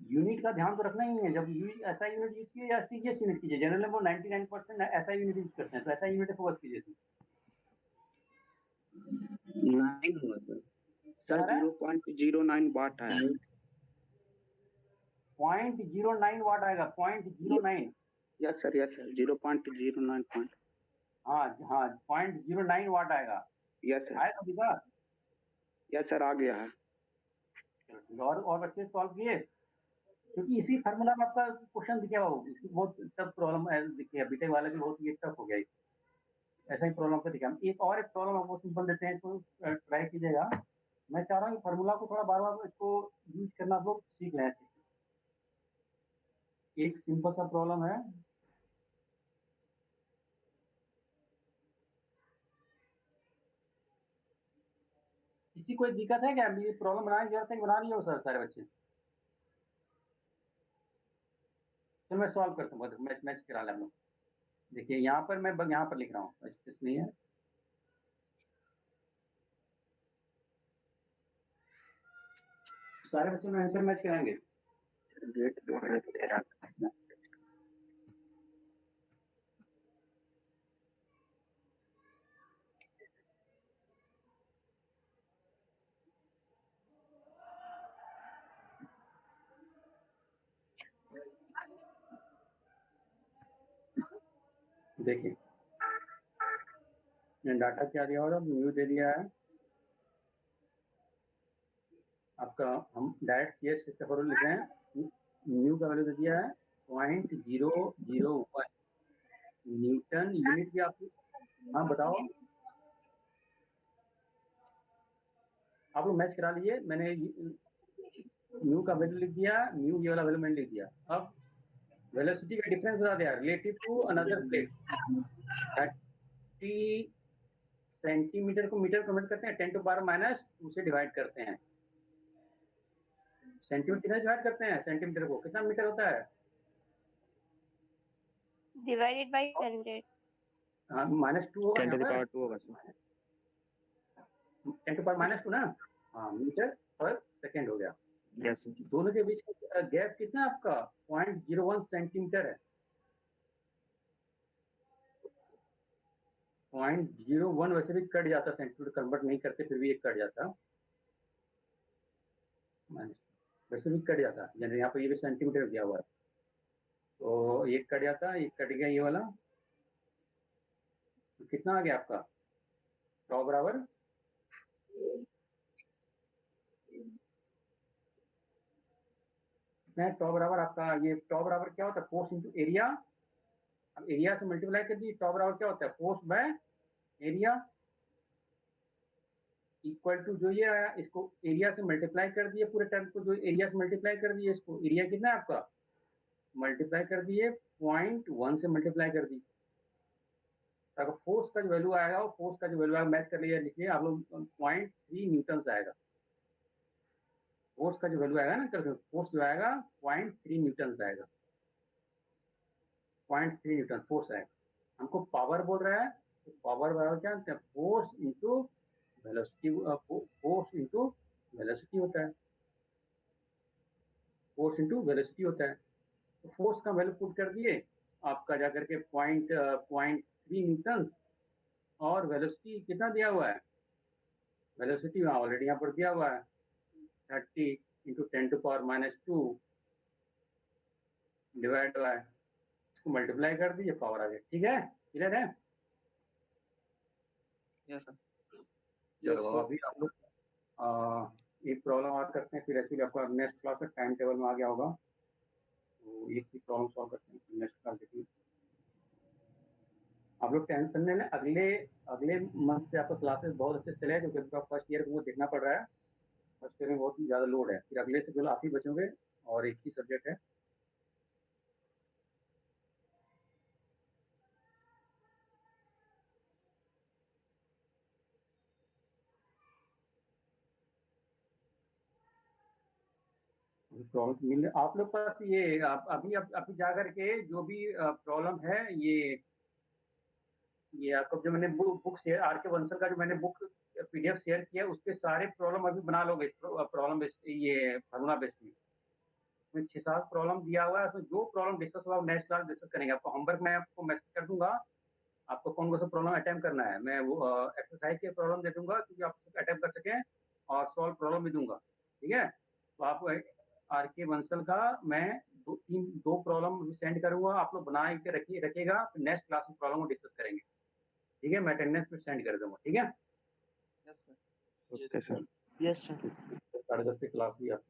यूनिट का ध्यान तो रखना ही है, जब ऐसा यूनिट यूज कीजिए या सीजीएस यूनिट कीजिए। जनरल में वो 99% ऐसा यूनिट यूज करते हैं, तो ऐसा यूनिट फोकस कीजिए। 9 हुआ सर। सर 0.09 वाट है। 0.09 वाट आएगा, 0.09। Yes sir 0.09 point. हाँ 0.09 वाट आएगा। Yes sir. आया सभी का? यस सर आ गया है। और बच्चे सॉल्व किए, क्योंकि इसी फार्मूला में आपका क्वेश्चन दिखा हो। इसी बहुत टफ प्रॉब्लम है, दिखे बीटेक वाले भी बहुत ये टफ हो गया। ऐसा ही प्रॉब्लम को दिखा। एक प्रॉब्लम आपको सिंपल देते हैं, इसको ट्राई कीजिएगा। मैं चाह रहा हूँ कि फार्मूला को थोड़ा बार बार इसको यूज करना आप लोग सीख लें अच्छे से। एक सिंपल सा प्रॉब्लम है, किसी कोई दिक्कत है क्या? ये प्रॉब्लम बनाने की जरूरत है कि बना रही हो सर सारे बच्चे? चलो मैं सॉल्व करता हूँ, मैच करा लें हम लोग। देखिए यहाँ पर मैं यहाँ पर लिख रहा हूँ, स्पेस नहीं है। सारे बच्चों में आंसर मैच कराएंगे। डेट 2013 देखिए डाटा क्या दिया होगा, म्यू दे दिया है आपका। हम डायरेक्ट सीएस इसका फॉर्मूला लिख रहे हैं। म्यू का वैल्यू दे दिया है 0.001 न्यूटन यूनिट की आपकी। हाँ बताओ, आप लोग मैच करा लीजिए। मैंने म्यू का वैल्यू लिख दिया, म्यू ये वाला वैल्यू मैंने लिख दिया। अब वेलोसिटी का डिफरेंस बता दिया relative to another plate. 30 centimetre को मीटर कन्वर्ट करते हैं, 10⁻⁻² से डिवाइड करते हैं। सेंटीमीटर कितना डिवाइड करते हैं? सेंटीमीटर को कितना मीटर होता है? Divided by 100। हाँ -2 होगा 10 to the यहाँ power 2 होगा सर। पर, 10⁻², ना? हाँ, मीटर पर सेकेंड हो गया। यस दोनों के बीच का गैप कितना है आपका? 0.01 सेंटीमीटर है। 0.01 वैसे भी कट जाता, सेंटीमीटर कन्वर्ट नहीं करते फिर भी एक कट जाता, वैसे भी कट जाता। जैसे यहाँ पर ये भी सेंटीमीटर दिया हुआ है, तो एक कट जाता, एक कट गया ये वाला। तो कितना आ गया आपका? टॉ बराबर कितना है? टॉ बराबर आपका, ये टॉ बराबर क्या होता है? फोर्स इंटू एरिया अब एरिया से मल्टीप्लाई कर दिए, टॉप बराबर क्या होता है, force by area equal to जो ये आया, इसको एरिया से मल्टीप्लाई कर दिए, पूरे टर्म को जो एरिया से मल्टीप्लाई कर दिए, इसको एरिया कितना है आपका, मल्टीप्लाई कर दिए 0.1 से मल्टीप्लाई कर दी, अगर फोर्स का जो वैल्यू आएगा वो फोर्स का जो वैल्यू आएगा मैच कर लिया, लिखिए आप लोग 0.3 न्यूटन से आएगा, फोर्स का जो वैल्यू आएगा ना, फोर्स जो आएगा 0.3 न्यूटन से आएगा, 0.3 न्यूटन फोर्स आएगा। हमको पावर बोल रहा है, तो पावर बराबर क्या होता है, force into velocity, force into velocity होता है, फोर्स इंटू वेलोसिटी होता है। तो फोर्स का वैल्यू पुट कर दिए आपका जाकर के 0.3 न्यूटन, और वेलोसिटी कितना दिया हुआ है, वेलोसिटी ऑलरेडी यहाँ पर दिया हुआ है 30 इंटू 10⁻⁻2 डिवाइड बाय, इसको मल्टीप्लाई कर दीजिए, पावर आ गया। ठीक है, क्लियर है? Yes sir. यस चलो सर। अभी आप लोग एक प्रॉब्लम और करते हैं, फिर एक्चुअली आपका नेक्स्ट क्लास का टाइम टेबल में आ गया होगा, तो एक ही प्रॉब्लम सॉल्व करते हैं, नेक्स्ट क्लास देखिए। आप लोग टेंशन नहीं लें, अगले अगले मंथ से आपका क्लासेस बहुत अच्छे से चले, क्योंकि आपका फर्स्ट ईयर को देखना पड़ रहा है, फर्स्ट ईयर में बहुत ज़्यादा लोड है, फिर अगले से केवल आप ही बचोगे और एक ही सब्जेक्ट है। प्रॉब्लम मिल आप लोग पास ये आप अभी जा करके जो भी प्रॉब्लम है, ये आपको जो मैंने बुक शेयर आर के बंसल का जो मैंने बुक पीडीएफ शेयर किया, उसके सारे प्रॉब्लम अभी बना लोगे, प्रॉब्लम बेस्ड, ये फार्मूला बेस्ड में। उसमें 6-7 प्रॉब्लम दिया हुआ है, तो जो प्रॉब्लम डिस्कस हुआ नेक्स्ट क्लास डिस्कस करेंगे। आपको होमवर्क मैं आपको मैसेज कर दूंगा, आपको कौन कौन सा प्रॉब्लम अटेम्प्ट करना है, मैं वो एक्सरसाइज के प्रॉब्लम दे दूंगा क्योंकि आप अटेम्प्ट कर सकें, और सॉल्व प्रॉब्लम भी दूंगा। ठीक है, तो आप आर के बंसल का मैं दो प्रॉब्लम सेंड करूंगा, आप लोग बना के रखिएगा, फिर नेक्स्ट क्लास में प्रॉब्लम को डिस्कस करेंगे। ठीक है, मैं अटेंडेंस में सेंड कर दूंगा। ठीक है, yes sir. Okay sir. Yes sir. 10:30 से क्लास भी आप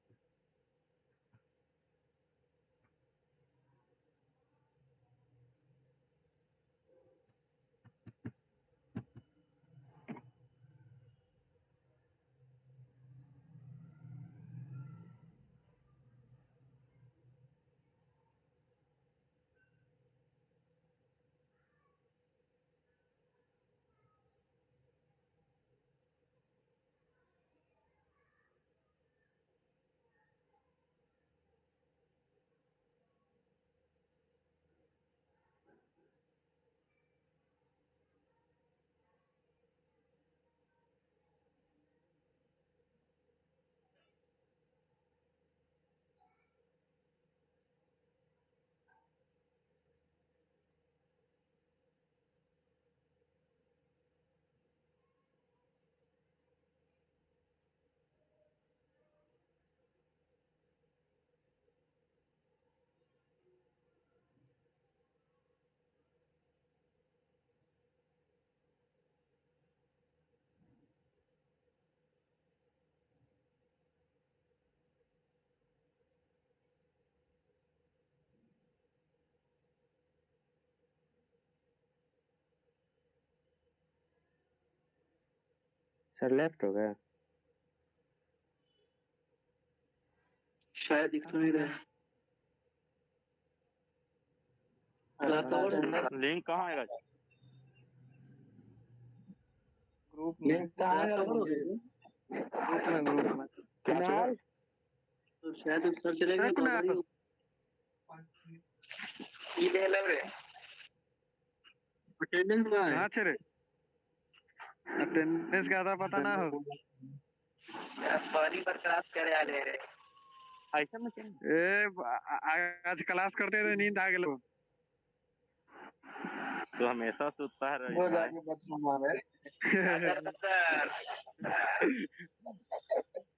सर लेफ्ट हो गया। शायद दिख तो नहीं रहा। लिंक कहाँ आएगा? ग्रुप में। लिंक कहाँ है यार मुझे? ग्रुप में कुणाल तो शायद सर चलेंगे तो वही ईमेल है। अटेंडेंस का है। हाँ छे रे अटेंडेंस का था पता ना हो सॉरी पर क्लास करे आले रे ऐसा में आज क्लास करते थे नींद आ गया तो हमेशा सुतता है वो जाके बाथरूम आ रहे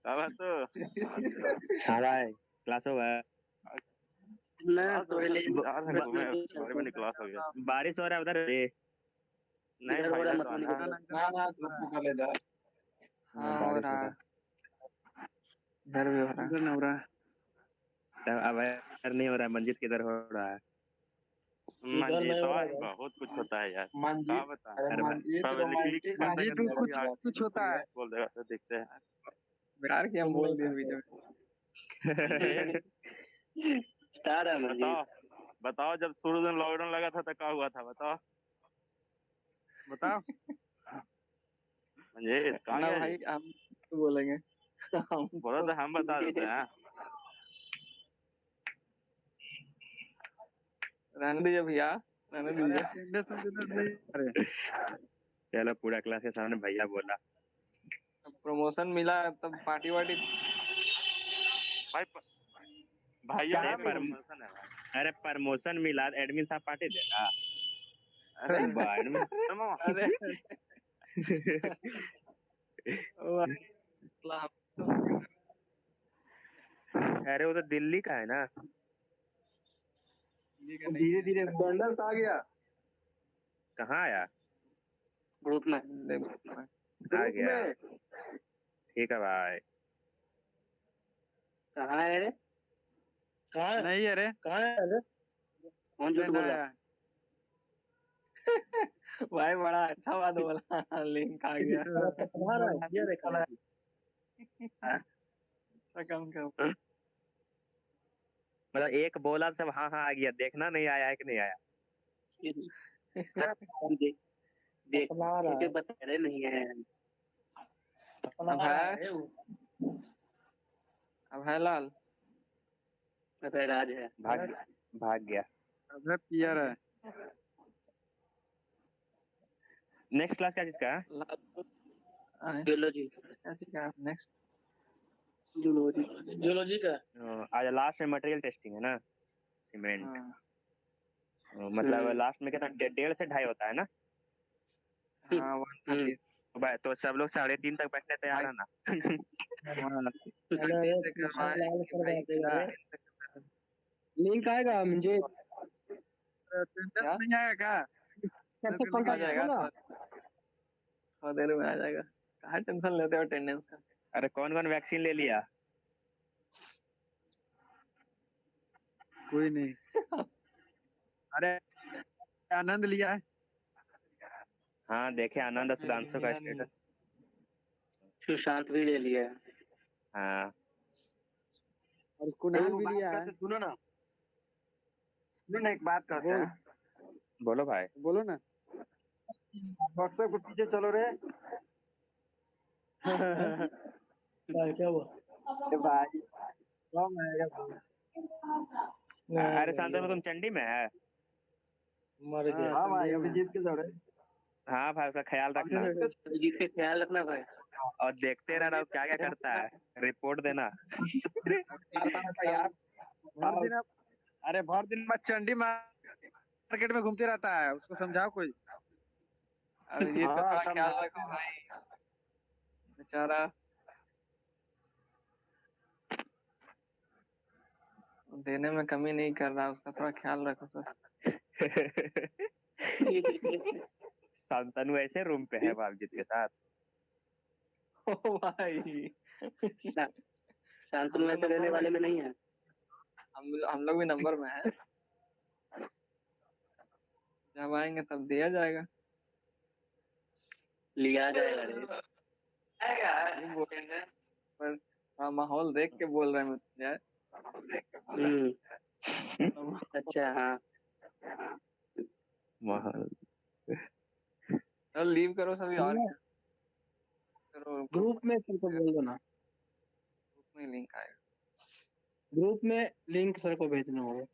अब तो हाँ भाई क्लास हो गया। मैं तो मैंने क्लास हो गया। बारिश हो रहा है उधर रे। नहीं भाई ना ना धूप का ले जा। हाँ हो रहा है इधर भी हो रहा है अब इधर नहीं हो रहा है, मंजिल किधर हो रहा है। मंजीत बहुत कुछ होता है यार। मंजीत, क्या बता अरे अरे मंजीत सब रोमांटिक आदमी मंजीत है कुछ यार। कुछ होता है। बोल देगा तो देखते हैं। बेकार क्या हम बोल दिए बीच में। स्टार है मंजीत। बताओ बताओ, जब शुरू में लॉकडाउन लगा था तो क्या हुआ था बताओ बताओ मंजीत कहाँ ना गया भाई, जी? हम तो बोलेंगे। हम बोलो तो हम बता देते हैं। रहने दीजिए भैया, रहने दीजिए। चलो पूरा क्लास के सामने भैया बोला। प्रमोशन मिला तब पार्टी वार्टी। भाई भैया क्या प्रमोशन है भाई। अरे प्रमोशन मिला, एडमिन साहब पार्टी देगा। अरे एडमिन अरे अरे वो तो दिल्ली का है ना। धीरे धीरे अटेंडेंस आ गया कहाँ आया? ग्रुप में। आ गया। ठीक है भाई। कहाँ है रे? नहीं अरे कहाँ है रे? कौन झूठ बोल रहा है? भाई बड़ा अच्छा बात बोला, लिंक आ गया। ये देखा कम कम मतलब एक बोला सब हाँ हाँ आ गया, देखना नहीं आया है कि नहीं आया। देख के बता रहे नहीं है। अब है लाल। अबे राज है। भाग गया। अब है पियर है। नेक्स्ट क्लास क्या चीज का है? जूलॉजी। नेक्स्ट जूलॉजी का। आज लास्ट में मटेरियल टेस्टिंग है ना, सीमेंट। मतलब लास्ट में कितना 1.5 से 2.5 होता है ना। तो सब लोग 3:30 तक बैठने तैयार है ना। लिंक आएगा मुझे। नहीं आएगा क्या? आ जाएगा थोड़ा देर में आ जाएगा। कहाँ टेंशन लेते हो अटेंडेंस का। अरे कौन कौन वैक्सीन ले लिया? कोई नहीं। अरे आनंद लिया है। हाँ देखे आनंद सुधांशु का स्टेटस। सुशांत भी ले लिया है। हाँ और कुणाल भी लिया है। सुनो ना एक बात कहते हैं। बोलो भाई। बोलो ना। व्हाट्सएप के पीछे चलो रे। क्या हुआ? भाई कौन आएगा सब? अरे शांतनु तुम चंडी में है? मर गया। हाँ भाई अभी जीत के दौड़े। हाँ भाई उसका ख्याल रखना जीत के ख्याल रखना भाई। और देखते रहना क्या क्या करता है, रिपोर्ट देना। अरे भर दिन में चंडी मार्केट में घूमते रहता है, उसको समझाओ कोई। अरे ये तो थोड़ा ख्याल रखो भाई, बेचारा देने में कमी नहीं कर रहा, उसका थोड़ा ख्याल रखो सर। शांतनु ऐसे रूम पे है बाबजीत के साथ। ओ भाई शांतनु ऐसे रहने वाले में नहीं है। हम लोग भी नंबर में है। जब आएंगे तब दिया जाएगा। लिया जाएगा पर माहौल देख के बोल रहे हैं। अच्छा हाँ। चलो लीव करो सभी और करो। ग्रुप में सर को बोल दो ना। ग्रुप में लिंक आएगा। ग्रुप में लिंक सर को भेजना होगा।